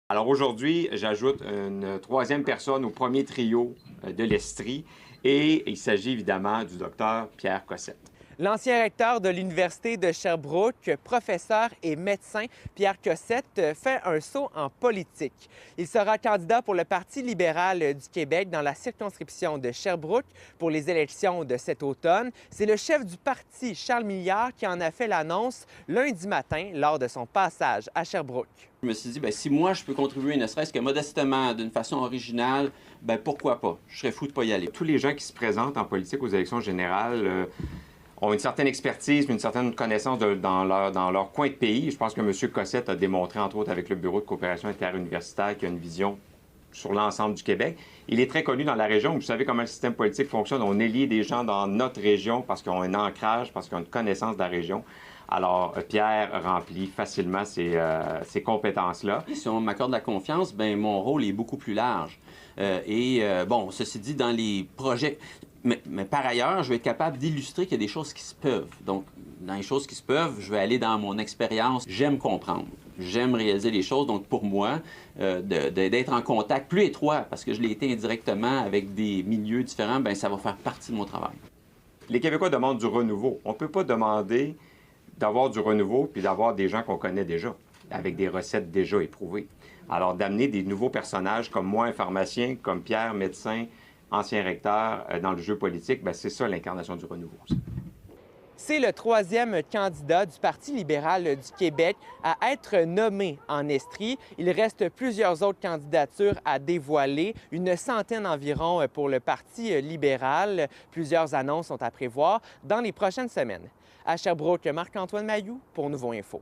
Alors aujourd'hui, j'ajoute une troisième personne au premier trio de l'Estrie et il s'agit évidemment du docteur Pierre Cossette. L'ancien recteur de l'Université de Sherbrooke, professeur et médecin, Pierre Cossette, fait un saut en politique. Il sera candidat pour le Parti libéral du Québec dans la circonscription de Sherbrooke pour les élections de cet automne. C'est le chef du parti, Charles Milliard, qui en a fait l'annonce lundi matin lors de son passage à Sherbrooke. Je me suis dit, si moi je peux contribuer, ne serait-ce que modestement, d'une façon originale, pourquoi pas? Je serais fou de ne pas y aller. Tous les gens qui se présentent en politique aux élections générales ont une certaine expertise, une certaine connaissance dans leur coin de pays. Je pense que M. Cossette a démontré, entre autres, avec le Bureau de coopération interuniversitaire, qu'il a une vision sur l'ensemble du Québec. Il est très connu dans la région. Vous savez comment le système politique fonctionne. On élit des gens dans notre région parce qu'ils ont un ancrage, parce qu'ils ont une connaissance de la région. Alors, Pierre remplit facilement ces compétences-là. Si on m'accorde la confiance, mon rôle est beaucoup plus large. Ceci dit, dans les projets... Mais par ailleurs, je vais être capable d'illustrer qu'il y a des choses qui se peuvent. Donc, dans les choses qui se peuvent, je vais aller dans mon expérience. J'aime comprendre. J'aime réaliser les choses. Donc, pour moi, d'être en contact plus étroit, parce que je l'ai été indirectement avec des milieux différents, ça va faire partie de mon travail. Les Québécois demandent du renouveau. On ne peut pas demander d'avoir du renouveau puis d'avoir des gens qu'on connaît déjà, avec des recettes déjà éprouvées. Alors, d'amener des nouveaux personnages comme moi, un pharmacien, comme Pierre, médecin, ancien recteur, dans le jeu politique, c'est ça l'incarnation du renouveau. C'est le troisième candidat du Parti libéral du Québec à être nommé en Estrie. Il reste plusieurs autres candidatures à dévoiler, une centaine environ pour le Parti libéral. Plusieurs annonces sont à prévoir dans les prochaines semaines. À Sherbrooke, Marc-Antoine Mailloux pour Nouveau Info.